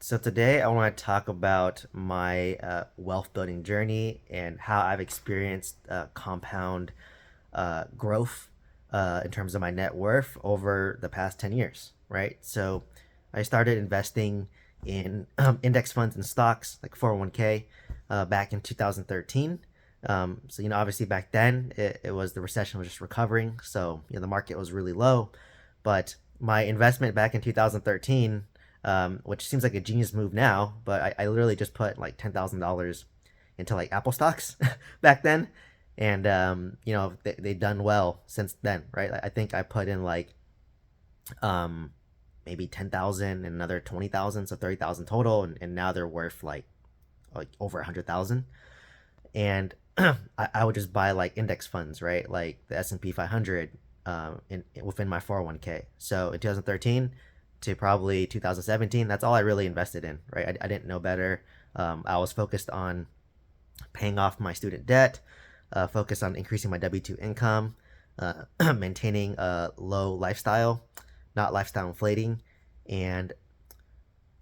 So today I want to talk about my wealth building journey and how I've experienced compound growth in terms of my net worth over the past 10 years, right? So I started investing in index funds and stocks like 401k back in 2013. So obviously back then it was the recession was just recovering. So the market was really low. But my investment back in 2013, which seems like a genius move now, but I literally just put like $10,000 into like Apple stocks back then, and they've done well since then, right? I think I put in like um, maybe 10,000 and another 20,000, so 30,000 total, and now they're worth like over 100,000. And I would just buy like index funds, right? Like the S&P 500 within my 401k. So in 2013 to probably 2017, that's all I really invested in, right? I didn't know better. I was focused on paying off my student debt, focused on increasing my W 2 income, maintaining a low lifestyle, not lifestyle inflating, and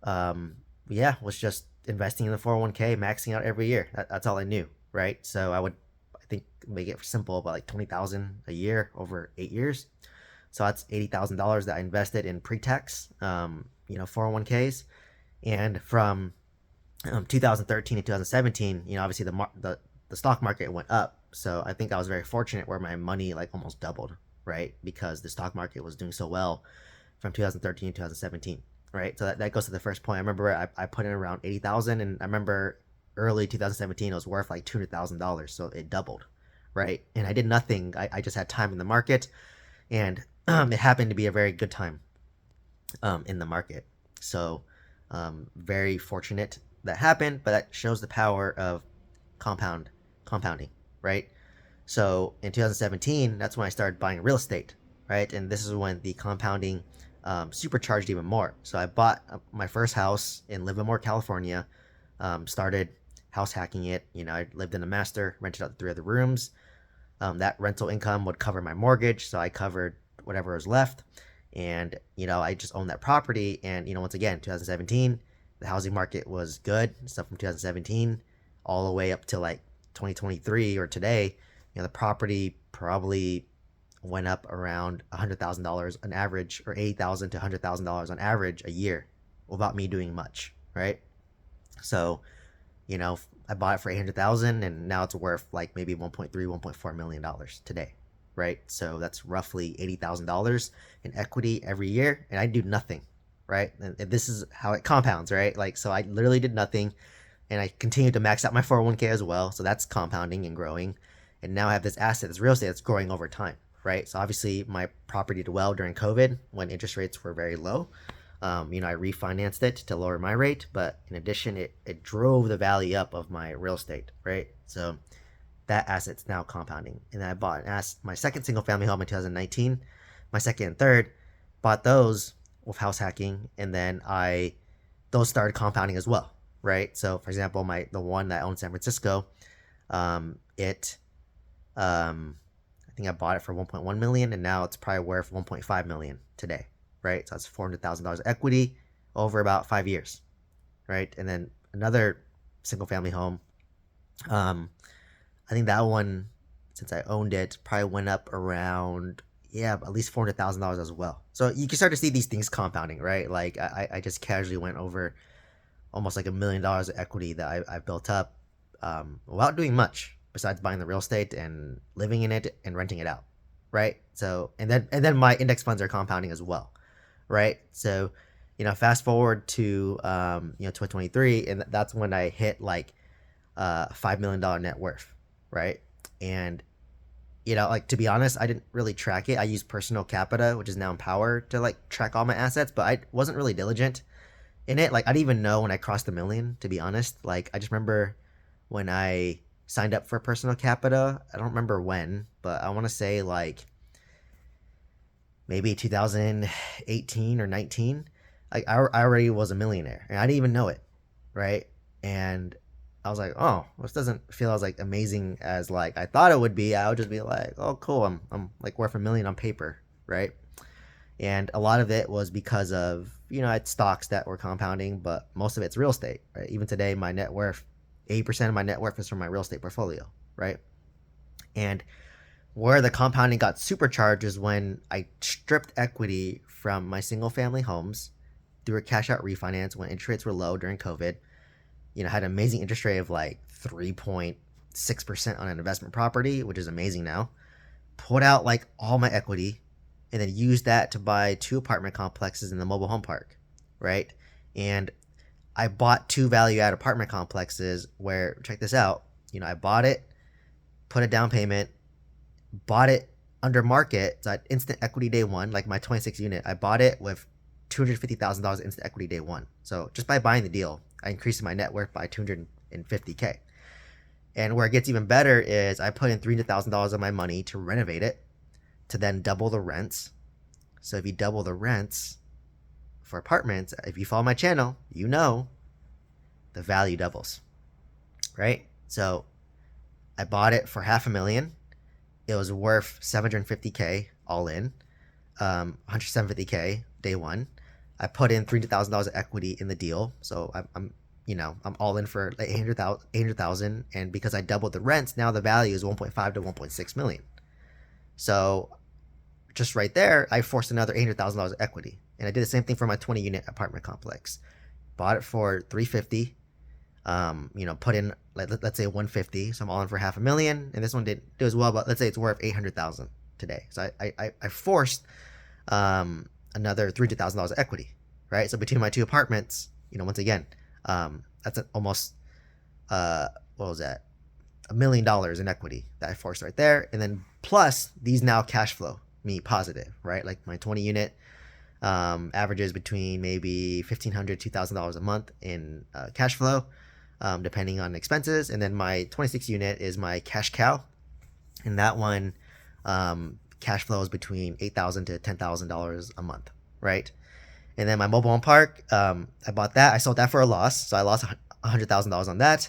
yeah, was just investing in the 401k, maxing out every year. That's all I knew, right? So I think, make it simple, about like 20,000 a year over 8 years. So that's $80,000 that I invested in pre-tax, 401ks. And from 2013 to 2017, obviously the stock market went up. So I think I was very fortunate where my money like almost doubled, right? Because the stock market was doing so well from 2013 to 2017, right? So that goes to the first point. I remember I put in around 80,000, and I remember early 2017 it was worth like $200,000, so it doubled, right? And I did nothing. I just had time in the market, and it happened to be a very good time in the market. So very fortunate that happened, but that shows the power of compounding, right? So in 2017, that's when I started buying real estate, right? And this is when the compounding supercharged even more. So I bought my first house in Livermore, California, started house hacking it. I lived in a master, rented out 3 other rooms. That rental income would cover my mortgage, so I covered whatever was left. And I just owned that property. And once again, 2017, the housing market was good. So from 2017 all the way up to like 2023 or today, the property probably went up around $100,000 on average, or 80,000 to $100,000 on average a year, without me doing much, right? So I bought it for 800,000, and now it's worth like maybe 1.3, $1.4 million today, right? So that's roughly $80,000 in equity every year, and I do nothing, right? And this is how it compounds, right? Like, so I literally did nothing, and I continued to max out my 401k as well. So that's compounding and growing, and now I have this asset, this real estate that's growing over time, right? So obviously my property did well during COVID when interest rates were very low. I refinanced it to lower my rate, but in addition, it drove the value up of my real estate, right? So that asset's now compounding. And then I bought my second single family home in 2019, my second and third, bought those with house hacking, and then those started compounding as well, right? So for example, the one that I own in San Francisco, it I think I bought it for 1.1 million, and now it's probably worth 1.5 million today, right? So that's $400,000 equity over about 5 years, right? And then another single family home, I think that one, since I owned it, probably went up around, yeah, at least $400,000 as well. So you can start to see these things compounding, right? Like I just casually went over almost like $1 million of equity that I built up without doing much besides buying the real estate and living in it and renting it out, right? So and then my index funds are compounding as well, right? So fast forward to 2023, and that's when I hit like $5 million net worth, right? And like, to be honest, I didn't really track it. I used Personal Capita, which is now Empower, to like track all my assets, but I wasn't really diligent in it. Like, I didn't even know when I crossed a million, to be honest. Like, I just remember when I signed up for Personal Capita. I don't remember when, but I want to say like maybe 2018 or 19. Like, I already was a millionaire, and I didn't even know it, right? And I was like, oh, this doesn't feel as like amazing as like I thought it would be. I would just be like, oh, cool, I'm like worth a million on paper, right? And a lot of it was because of I had stocks that were compounding, but most of it's real estate, right? Even today, my net worth, 80% of my net worth is from my real estate portfolio, right? And where the compounding got supercharged is when I stripped equity from my single family homes through a cash out refinance when interest rates were low during COVID. Had an amazing interest rate of like 3.6% on an investment property, which is amazing now. Put out like all my equity and then used that to buy 2 apartment complexes in the mobile home park, right? And I bought 2 value add apartment complexes where, check this out, I bought it, put a down payment, bought it under market, so I had instant equity day one, like my 26 unit. I bought it with $250,000 instant equity day one. So just by buying the deal, I increased my net worth by $250K. And where it gets even better is I put in $300,000 of my money to renovate it, to then double the rents. So if you double the rents for apartments, if you follow my channel, the value doubles, right? So I bought it for $500,000. It was worth $750K all in, $107.50K day one. I put in $300,000 of equity in the deal, so I'm all in for like 800,000, and because I doubled the rents, now the value is 1.5 to 1.6 million. So just right there, I forced another $800,000 of equity, and I did the same thing for my 20-unit apartment complex. Bought it for $350. Put in let's say 150, so I'm all in for $500,000, and this one didn't do as well, but let's say it's worth 800,000 today. So I forced another $300,000 of equity, right? So between my 2 apartments, once again, that's almost what was that? $1 million in equity that I forced right there, and then plus these now cash flow me positive, right? Like my 20 unit averages between maybe $1,500, $2,000 a month in cash flow, depending on expenses, and then my 26 unit is my cash cow, and that one cash flow is between $8,000 to $10,000 a month, right? And then my mobile home park, I bought that. I sold that for a loss, so I lost $100,000 on that.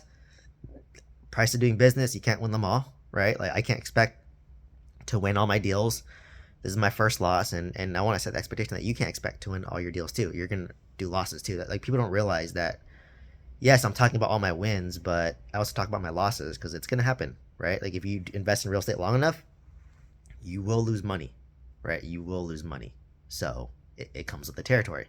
Price of doing business, you can't win them all, right? Like I can't expect to win all my deals. This is my first loss, and I want to set the expectation that you can't expect to win all your deals too. You're gonna do losses too. That like people don't realize that. Yes, I'm talking about all my wins, but I also talk about my losses because it's gonna happen, right? Like if you invest in real estate long enough, you will lose money, right? You will lose money. So it comes with the territory.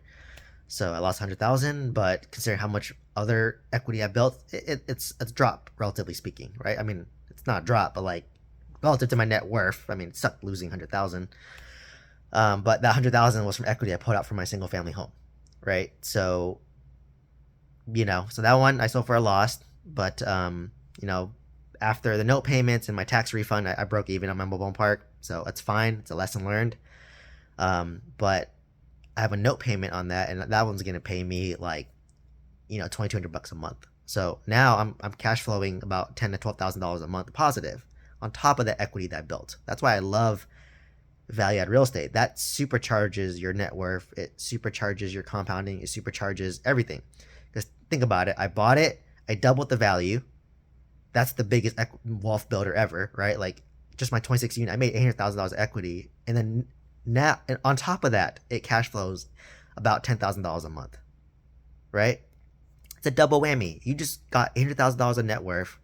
So I lost 100,000, but considering how much other equity I built, it's a drop, relatively speaking, right? I mean, it's not a drop, but like relative to my net worth, I mean, it sucked losing 100,000. But that 100,000 was from equity I put out for my single family home, right? So, so that one I sold for a loss, but after the note payments and my tax refund, I broke even on my mobile home park, so that's fine. It's a lesson learned. But I have a note payment on that, and that one's gonna pay me like, $2,200 a month. So now I'm cash flowing about $10,000 to $12,000 a month positive on top of the equity that I built. That's why I love value add real estate. That supercharges your net worth. It supercharges your compounding. It supercharges everything. Because think about it. I bought it. I doubled the value. That's the biggest wealth builder ever, right? Like just my 26 unit, I made $800,000 equity, and then now, and on top of that, it cash flows about $10,000 a month, right? It's a double whammy. You just got $800,000 of net worth,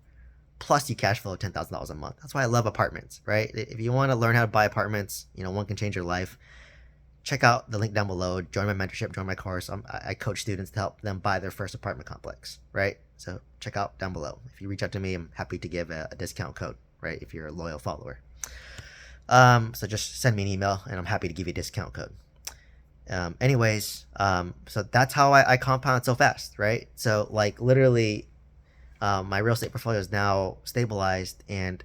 plus you cash flow $10,000 a month. That's why I love apartments, right? If you want to learn how to buy apartments, one can change your life. Check out the link down below. Join my mentorship, join my course. I coach students to help them buy their first apartment complex, right? So check out down below. If you reach out to me, I'm happy to give a discount code, right? If you're a loyal follower. So just send me an email and I'm happy to give you a discount code. So that's how I compound so fast, right? So like literally, my real estate portfolio is now stabilized, and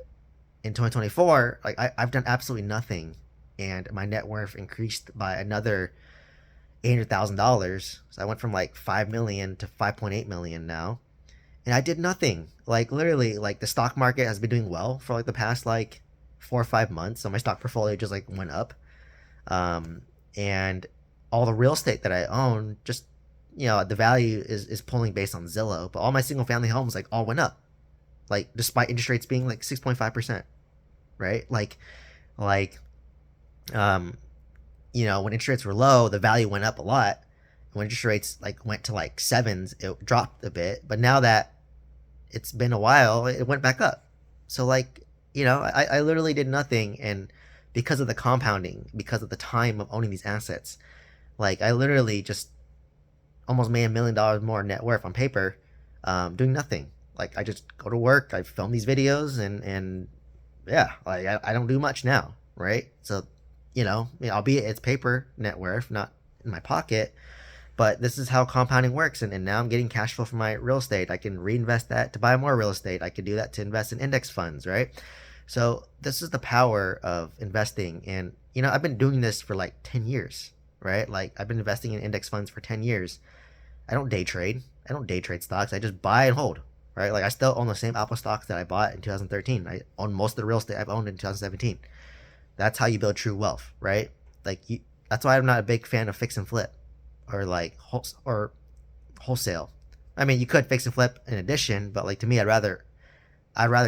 in 2024, like I've done absolutely nothing, and my net worth increased by another $800,000. So I went from like 5 million to 5.8 million now, and I did nothing. Like literally, like the stock market has been doing well for like the past like 4 or 5 months. So my stock portfolio just like went up, and all the real estate that I own just the value is pulling based on Zillow, but all my single family homes like all went up, like despite interest rates being like 6.5%, right? Like when interest rates were low, the value went up a lot, When interest rates like went to like sevens, it dropped a bit, but now that it's been a while, it went back up. So like, I literally did nothing, and because of the compounding, because of the time of owning these assets, like I literally just almost made $1 million more net worth on paper, doing nothing. Like I just go to work, I film these videos, and yeah, like I don't do much now, right? So, albeit it's paper net worth, not in my pocket, but this is how compounding works. And now I'm getting cash flow from my real estate. I can reinvest that to buy more real estate. I could do that to invest in index funds, right? So this is the power of investing. And, I've been doing this for like 10 years, right? Like I've been investing in index funds for 10 years. I don't day trade. I don't day trade stocks. I just buy and hold, right? Like I still own the same Apple stocks that I bought in 2013. I own most of the real estate I've owned in 2017. That's how you build true wealth, right? That's why I'm not a big fan of fix and flip or like or wholesale. I mean, you could fix and flip in addition, but like to me, I'd rather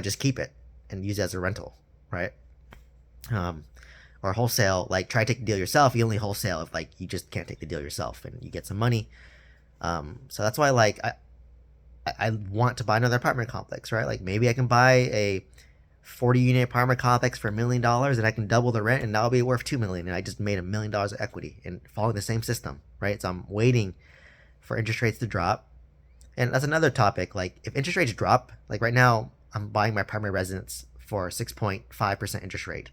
just keep it and use it as a rental, right? Um, or wholesale, like try to take the deal yourself. You only wholesale if like you just can't take the deal yourself and you get some money. So that's why like I want to buy another apartment complex, right? Like maybe I can buy a 40 unit apartment complex for $1 million and I can double the rent and that'll be worth 2 million. And I just made $1 million of equity and following the same system, right? So I'm waiting for interest rates to drop. And that's another topic. Like if interest rates drop, like right now I'm buying my primary residence for 6.5% interest rate.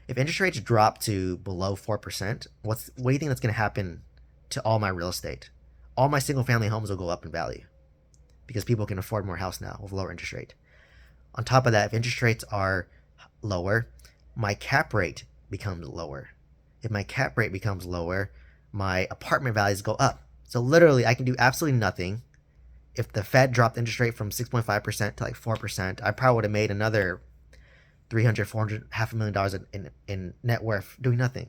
If interest rates drop to below 4%, what do you think that's going to happen to all my real estate? All my single family homes will go up in value because people can afford more house now with lower interest rate. On top of that, if interest rates are lower, my cap rate becomes lower. If my cap rate becomes lower, my apartment values go up. So literally, I can do absolutely nothing. If the Fed dropped interest rate from 6.5% to like 4%, I probably would have made another 300, 400, half $500,000 in net worth doing nothing,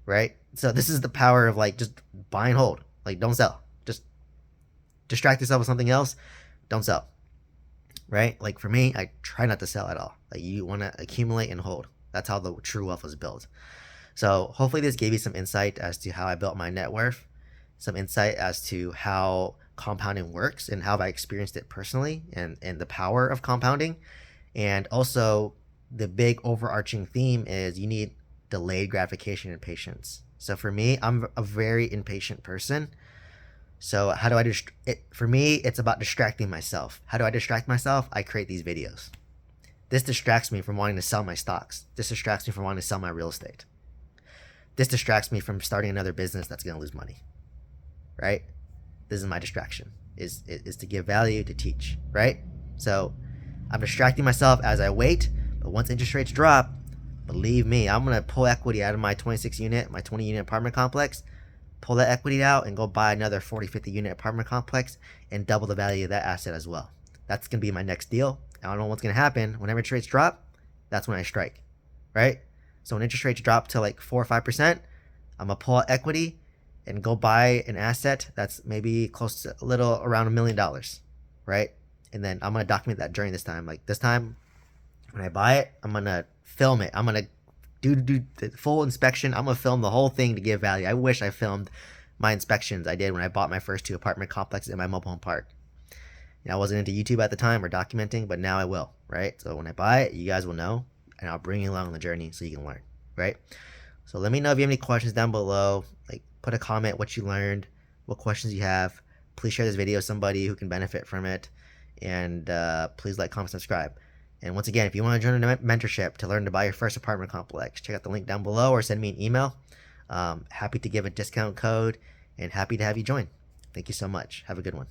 right? So this is the power of like just buy and hold. Like don't sell. Just distract yourself with something else. Don't sell. Right? Like for me, I try not to sell at all. Like you want to accumulate and hold. That's how the true wealth was built. So hopefully this gave you some insight as to how I built my net worth, some insight as to how compounding works and how I experienced it personally and the power of compounding. And also the big overarching theme is you need delayed gratification and patience. So for me, I'm a very impatient person. So how do I for me, it's about distracting myself. How do I distract myself? I create these videos. This distracts me from wanting to sell my stocks. This distracts me from wanting to sell my real estate. This distracts me from starting another business that's going to lose money, right? This is my distraction, is to give value, to teach, right? So I'm distracting myself as I wait, but once interest rates drop, believe me, I'm going to pull equity out of my 26 unit, my 20 unit apartment complex, pull that equity out and go buy another 40, 50 unit apartment complex and double the value of that asset as well. That's going to be my next deal. I don't know what's going to happen. Whenever interest rates drop, that's when I strike, right? So when interest rates drop to like 4 or 5%, I'm going to pull out equity and go buy an asset that's maybe close to a little around $1 million, right? And then I'm going to document that during this time. Like this time, when I buy it, I'm going to film it. I'm going to do the full inspection. I'm gonna film the whole thing to give value. I wish I filmed my inspections I did when I bought my first 2 apartment complexes in my mobile home park. I wasn't into YouTube at the time or documenting, but now I will, right? So when I buy it, you guys will know, and I'll bring you along on the journey so you can learn, right? So let me know if you have any questions down below. Like put a comment what you learned, what questions you have. Please share this video with somebody who can benefit from it, and please like, comment, subscribe. And once again, if you want to join a mentorship to learn to buy your first apartment complex, check out the link down below or send me an email. Happy to give a discount code and happy to have you join. Thank you so much. Have a good one.